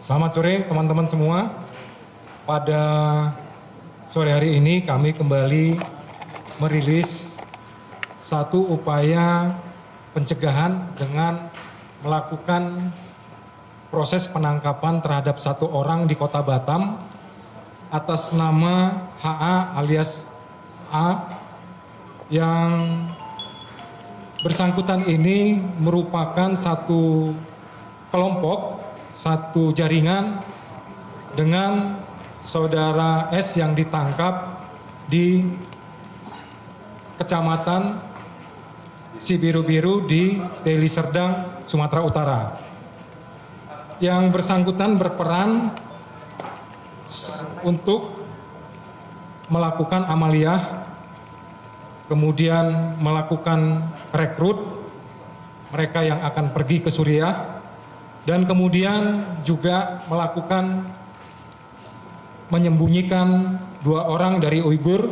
Selamat sore teman-teman semua. Pada sore hari ini kami kembali merilis satu upaya pencegahan dengan melakukan proses penangkapan terhadap satu orang di Kota Batam atas nama HA alias A yang bersangkutan ini merupakan satu kelompok, satu jaringan dengan saudara S yang ditangkap di Kecamatan Sibiru-Biru di Deli Serdang, Sumatera Utara. Yang bersangkutan berperan untuk melakukan amaliyah, kemudian melakukan rekrut mereka yang akan pergi ke Suriah, dan kemudian juga melakukan menyembunyikan 2 orang dari Uighur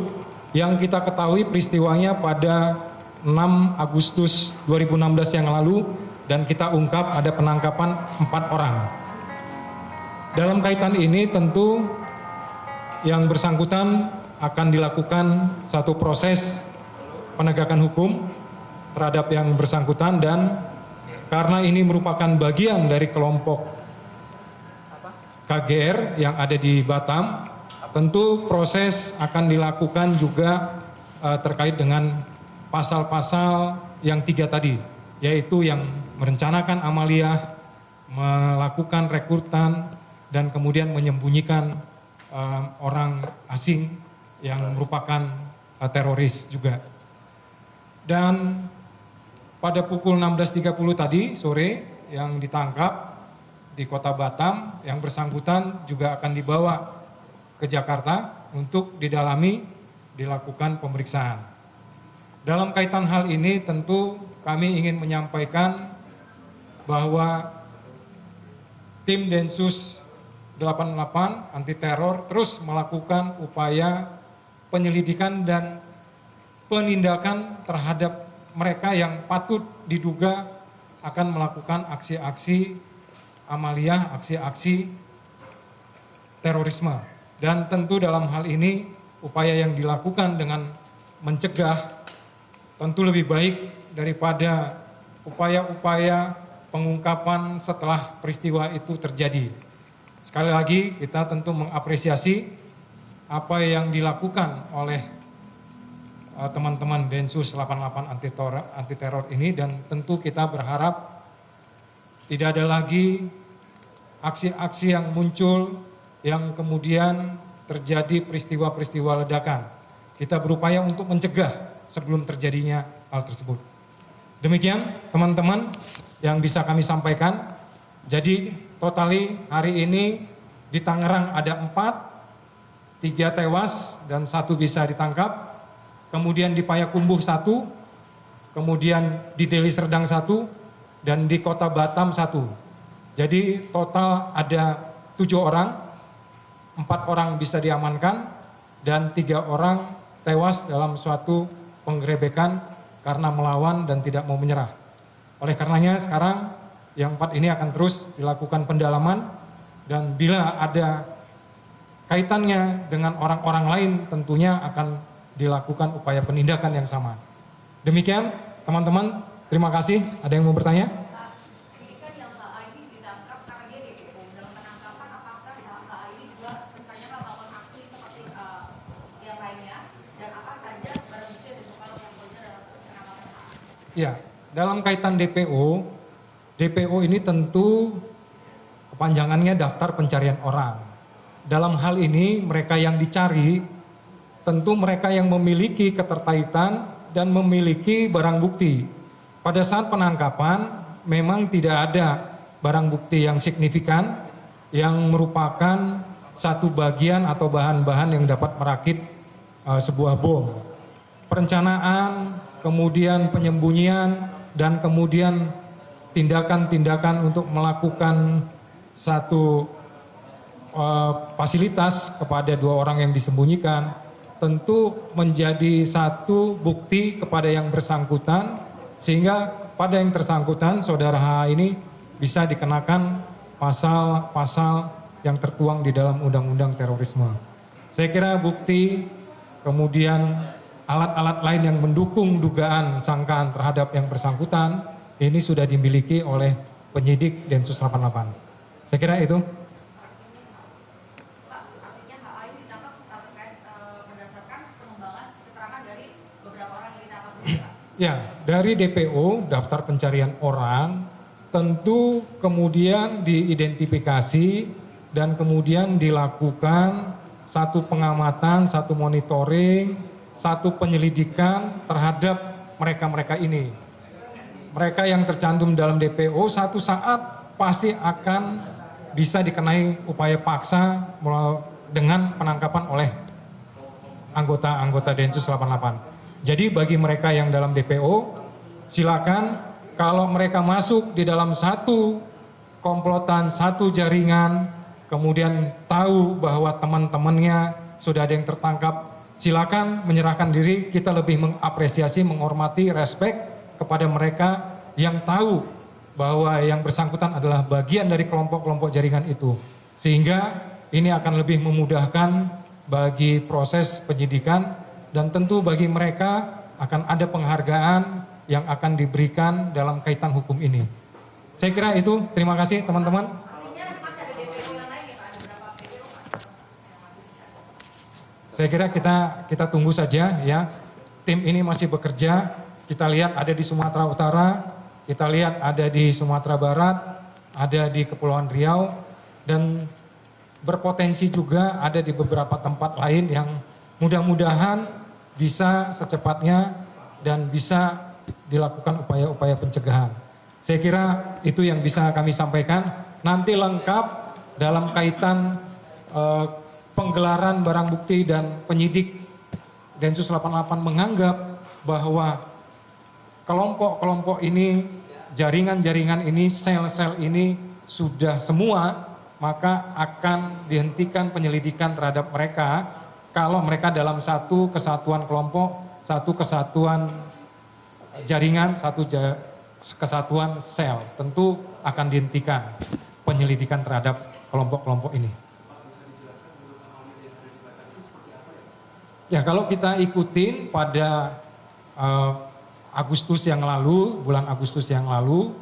yang kita ketahui peristiwanya pada 6 Agustus 2016 yang lalu, dan kita ungkap ada penangkapan 4 orang. Dalam kaitan ini tentu yang bersangkutan akan dilakukan satu proses penegakan hukum terhadap yang bersangkutan, dan karena ini merupakan bagian dari kelompok KGR yang ada di Batam, tentu proses akan dilakukan juga terkait dengan pasal-pasal yang 3 tadi, yaitu yang merencanakan amaliyah, melakukan rekrutan, dan kemudian menyembunyikan orang asing yang merupakan teroris juga. Dan pada pukul 16.30 tadi sore yang ditangkap di Kota Batam, yang bersangkutan juga akan dibawa ke Jakarta untuk didalami, dilakukan pemeriksaan. Dalam kaitan hal ini tentu kami ingin menyampaikan bahwa tim Densus 88 anti teror terus melakukan upaya penyelidikan dan penindakan terhadap mereka yang patut diduga akan melakukan aksi-aksi amaliyah, aksi-aksi terorisme. Dan tentu dalam hal ini upaya yang dilakukan dengan mencegah tentu lebih baik daripada upaya-upaya pengungkapan setelah peristiwa itu terjadi. Sekali lagi kita tentu mengapresiasi apa yang dilakukan oleh teman-teman Densus 88 anti teror ini, dan tentu kita berharap tidak ada lagi aksi-aksi yang muncul yang kemudian terjadi peristiwa-peristiwa ledakan. Kita berupaya untuk mencegah sebelum terjadinya hal tersebut. Demikian teman-teman yang bisa kami sampaikan. Jadi totali hari ini di Tangerang ada 4, 3 tewas dan 1 bisa ditangkap. Kemudian di Payakumbuh 1, kemudian di Deli Serdang 1, dan di Kota Batam 1. Jadi total ada 7 orang, 4 orang bisa diamankan, dan 3 orang tewas dalam suatu penggerebekan karena melawan dan tidak mau menyerah. Oleh karenanya sekarang yang 4 ini akan terus dilakukan pendalaman, dan bila ada kaitannya dengan orang-orang lain tentunya akan dilakukan upaya penindakan yang sama. Demikian teman-teman, terima kasih. Ada yang mau bertanya? Ini kan yang HA ini ditangkap karena dia DPO. Dalam penangkapan apakah HA ini juga rencananya melakukan aksi seperti yang lainnya, dan apa saja barang bukti yang ditemukan oleh polisi dalam penangkapan HA? Ya, dalam kaitan DPO ini tentu kepanjangannya daftar pencarian orang. Dalam hal ini mereka yang dicari tentu mereka yang memiliki keterkaitan dan memiliki barang bukti. Pada saat penangkapan memang tidak ada barang bukti yang signifikan yang merupakan satu bagian atau bahan-bahan yang dapat merakit sebuah bom. Perencanaan, kemudian penyembunyian, dan kemudian tindakan-tindakan untuk melakukan satu fasilitas kepada 2 orang yang disembunyikan tentu menjadi satu bukti kepada yang bersangkutan, sehingga pada yang tersangkutan saudara H ini bisa dikenakan pasal-pasal yang tertuang di dalam Undang-Undang Terorisme. Saya kira bukti, kemudian alat-alat lain yang mendukung dugaan sangkaan terhadap yang bersangkutan, ini sudah dimiliki oleh penyidik Densus 88. Saya kira itu. Pak, artinya HA ini ditangkap terkait berdasarkan pengembangan keterangan dari beberapa orang yang ditangkap ini, Pak? Ya, dari DPO, daftar pencarian orang, tentu kemudian diidentifikasi dan kemudian dilakukan satu pengamatan, satu monitoring, satu penyelidikan terhadap mereka-mereka ini. Mereka yang tercantum dalam DPO satu saat pasti akan bisa dikenai upaya paksa dengan penangkapan oleh anggota-anggota Densus 88. Jadi bagi mereka yang dalam DPO, silakan kalau mereka masuk di dalam satu komplotan, satu jaringan, kemudian tahu bahwa teman-temannya sudah ada yang tertangkap, silakan menyerahkan diri. Kita lebih mengapresiasi, menghormati, respect kepada mereka yang tahu bahwa yang bersangkutan adalah bagian dari kelompok-kelompok jaringan itu. Sehingga ini akan lebih memudahkan bagi proses penyidikan dan tentu bagi mereka akan ada penghargaan yang akan diberikan dalam kaitan hukum ini. Saya kira itu. Terima kasih teman-teman. Saya kira kita tunggu saja ya. Tim ini masih bekerja. Kita lihat ada di Sumatera Utara, kita lihat ada di Sumatera Barat, ada di Kepulauan Riau, dan berpotensi juga ada di beberapa tempat lain yang mudah-mudahan bisa secepatnya dan bisa dilakukan upaya-upaya pencegahan. Saya kira itu yang bisa kami sampaikan. Nanti lengkap dalam kaitan penggelaran barang bukti dan penyidik Densus 88 menganggap bahwa kelompok-kelompok ini, jaringan-jaringan ini, sel-sel ini sudah semua, maka akan dihentikan penyelidikan terhadap mereka kalau mereka dalam satu kesatuan kelompok, satu kesatuan jaringan, satu kesatuan sel. Tentu akan dihentikan penyelidikan terhadap kelompok-kelompok ini. Ya, kalau kita ikutin pada Agustus yang lalu, bulan Agustus yang lalu,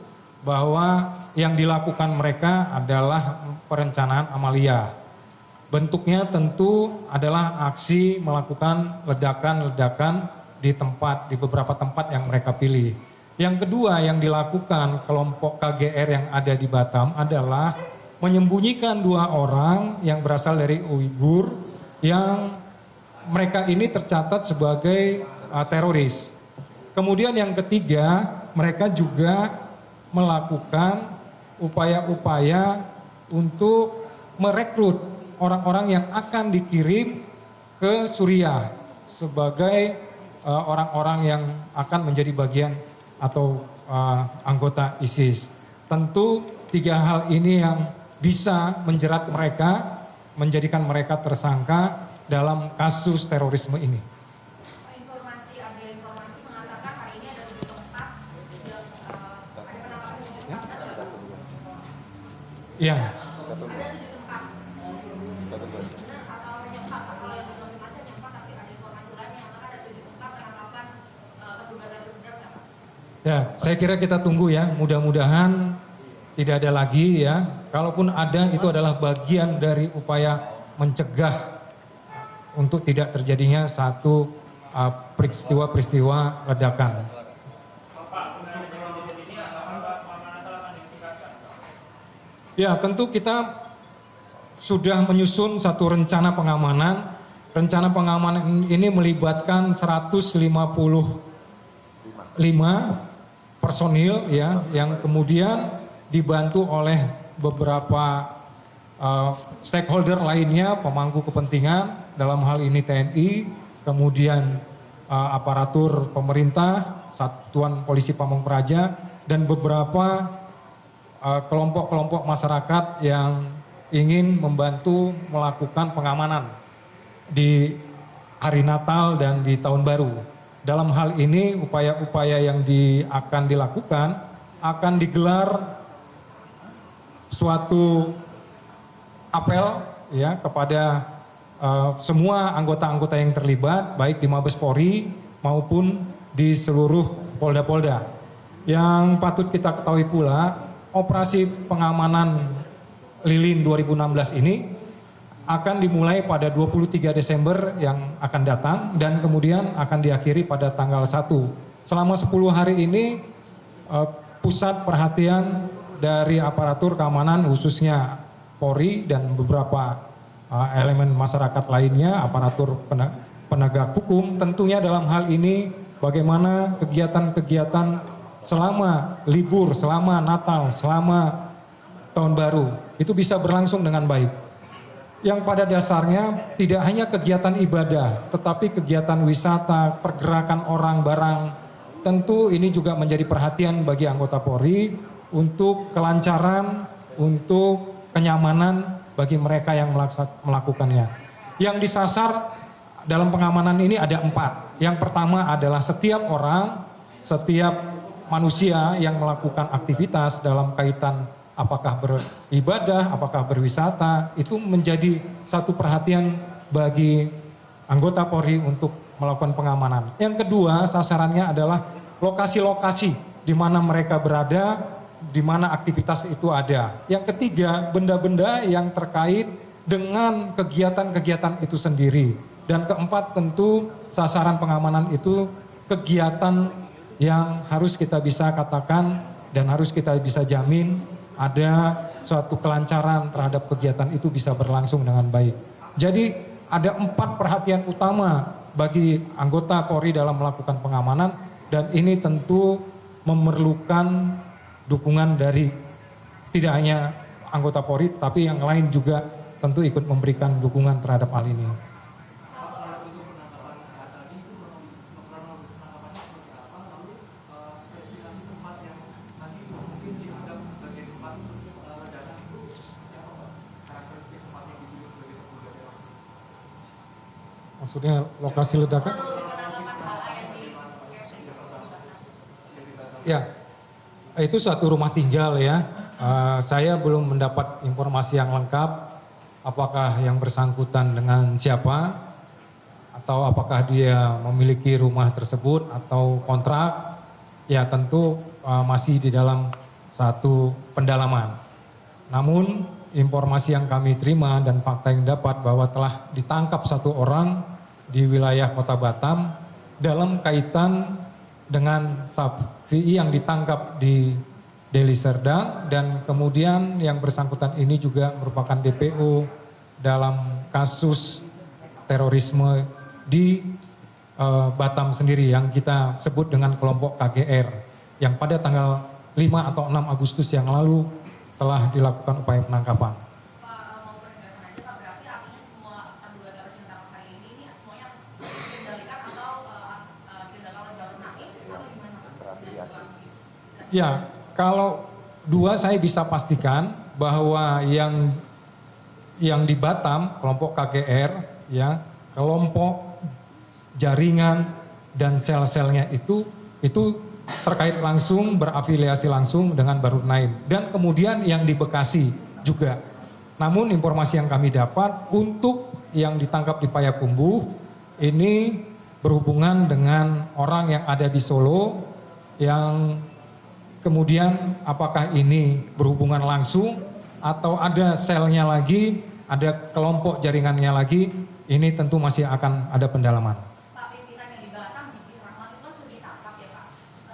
bahwa yang dilakukan mereka adalah perencanaan amalia. Bentuknya tentu adalah aksi melakukan ledakan-ledakan di beberapa tempat yang mereka pilih. Yang kedua yang dilakukan kelompok KGR yang ada di Batam adalah menyembunyikan 2 orang yang berasal dari Uighur yang mereka ini tercatat sebagai teroris. Kemudian yang ketiga, mereka juga melakukan upaya-upaya untuk merekrut orang-orang yang akan dikirim ke Suriah sebagai orang-orang yang akan menjadi bagian atau anggota ISIS. Tentu 3 hal ini yang bisa menjerat mereka, menjadikan mereka tersangka dalam kasus terorisme ini. Ada informasi mengatakan hari ini ada 7 tempat yang ada penangkapan 7 tempat. Ya. Ada 7 tempat. Benar atau nyempak? Kalau yang belum dimaksud nyempak, tapi ada informasi lain yang akan ada 7 tempat penangkapan terduga teroris berat, Pak? Ya, saya kira kita tunggu ya. Mudah-mudahan tidak ada lagi ya. Kalaupun ada, itu adalah bagian dari upaya mencegah untuk tidak terjadinya satu peristiwa-peristiwa ledakan. Ya, tentu kita sudah menyusun satu rencana pengamanan. Rencana pengamanan ini melibatkan 155 personil ya, yang kemudian dibantu oleh beberapa stakeholder lainnya, pemangku kepentingan, dalam hal ini TNI, kemudian aparatur pemerintah, Satuan Polisi Pamong Praja, dan beberapa kelompok-kelompok masyarakat yang ingin membantu melakukan pengamanan di hari Natal dan di Tahun Baru. Dalam hal ini upaya-upaya yang akan dilakukan akan digelar suatu apel ya kepada semua anggota-anggota yang terlibat baik di Mabes Polri maupun di seluruh polda-polda. Yang patut kita ketahui pula, operasi pengamanan Lilin 2016 ini akan dimulai pada 23 Desember yang akan datang dan kemudian akan diakhiri pada tanggal 1. Selama 10 hari ini pusat perhatian dari aparatur keamanan khususnya Polri dan beberapa elemen masyarakat lainnya, aparatur penegak hukum, tentunya dalam hal ini bagaimana kegiatan-kegiatan selama libur, selama Natal, selama Tahun Baru itu bisa berlangsung dengan baik. Yang pada dasarnya tidak hanya kegiatan ibadah, tetapi kegiatan wisata, pergerakan orang, barang. Tentu ini juga menjadi perhatian bagi anggota Polri untuk kelancaran, untuk kenyamanan bagi mereka yang melakukannya. Yang disasar dalam pengamanan ini ada 4. Yang pertama adalah setiap orang, setiap manusia yang melakukan aktivitas dalam kaitan apakah beribadah, apakah berwisata, itu menjadi satu perhatian bagi anggota Polri untuk melakukan pengamanan. Yang kedua, sasarannya adalah lokasi-lokasi di mana mereka berada, di mana aktivitas itu ada. Yang ketiga, benda-benda yang terkait dengan kegiatan-kegiatan itu sendiri. Dan keempat, tentu sasaran pengamanan itu kegiatan yang harus kita bisa katakan dan harus kita bisa jamin ada suatu kelancaran terhadap kegiatan itu bisa berlangsung dengan baik. Jadi ada 4 perhatian utama bagi anggota Polri dalam melakukan pengamanan dan ini tentu memerlukan dukungan dari tidak hanya anggota Polri tapi yang lain juga tentu ikut memberikan dukungan terhadap hal ini. Maksudnya lokasi ledakan? Ya, itu suatu rumah tinggal ya. Saya belum mendapat informasi yang lengkap. Apakah yang bersangkutan dengan siapa? Atau apakah dia memiliki rumah tersebut atau kontrak? Ya tentu masih di dalam satu pendalaman. Namun informasi yang kami terima dan fakta yang dapat bahwa telah ditangkap 1 orang di wilayah Kota Batam dalam kaitan dengan Safi'i yang ditangkap di Deli Serdang dan kemudian yang bersangkutan ini juga merupakan DPO dalam kasus terorisme di Batam sendiri yang kita sebut dengan kelompok KGR yang pada tanggal 5 atau 6 Agustus yang lalu telah dilakukan upaya penangkapan. Ya, kalau 2 saya bisa pastikan bahwa yang di Batam kelompok KGR ya, kelompok jaringan dan sel-selnya itu terkait langsung berafiliasi langsung dengan Bahru Naim dan kemudian yang di Bekasi juga. Namun informasi yang kami dapat untuk yang ditangkap di Payakumbuh ini berhubungan dengan orang yang ada di Solo yang kemudian apakah ini berhubungan langsung atau ada selnya lagi, ada kelompok jaringannya lagi, ini tentu masih akan ada pendalaman. Pak, pimpinan yang di Batam, Diki Rahmat itu kan sudah ditangkap ya Pak.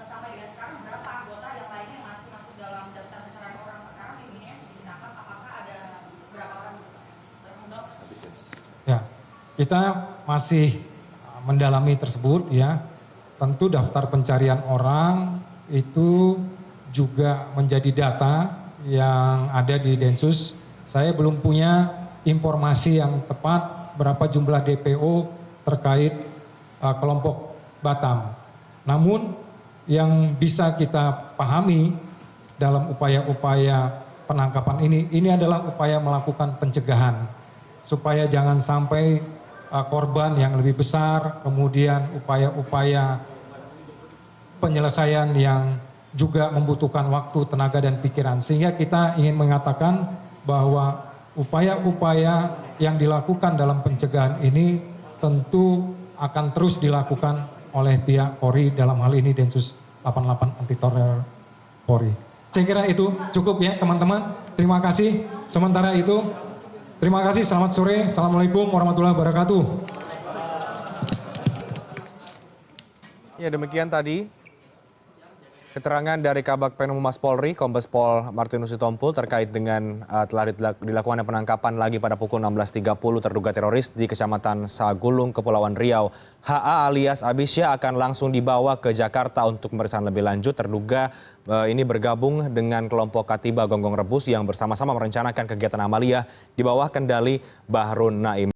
Sampai dengan sekarang berapa anggota yang lainnya yang masih masuk dalam daftar pencarian orang sekarang pimpinannya sudah ditangkap, apakah ada berapa orang? Ya, kita masih mendalami tersebut ya. Tentu daftar pencarian orang itu juga menjadi data yang ada di Densus. Saya belum punya informasi yang tepat berapa jumlah DPO terkait kelompok Batam. Namun yang bisa kita pahami dalam upaya-upaya penangkapan ini adalah upaya melakukan pencegahan supaya jangan sampai korban yang lebih besar, kemudian upaya-upaya penyelesaian yang juga membutuhkan waktu, tenaga, dan pikiran. Sehingga kita ingin mengatakan bahwa upaya-upaya yang dilakukan dalam pencegahan ini tentu akan terus dilakukan oleh pihak Polri, dalam hal ini Densus 88 Anti Teror Polri. Saya kira itu cukup ya teman-teman. Terima kasih. Sementara itu, terima kasih. Selamat sore. Assalamualaikum warahmatullahi wabarakatuh. Ya, demikian tadi keterangan dari Kabag Penum Humas Polri, Kombes Pol Martinus Sitompul terkait dengan telah dilakukan penangkapan lagi pada pukul 16.30 terduga teroris di Kecamatan Sagulung, Kepulauan Riau. HA alias Abisya akan langsung dibawa ke Jakarta untuk pemeriksaan lebih lanjut. Terduga ini bergabung dengan kelompok Katiba Gonggong Rebus yang bersama-sama merencanakan kegiatan amaliyah di bawah kendali Bahrun Naim.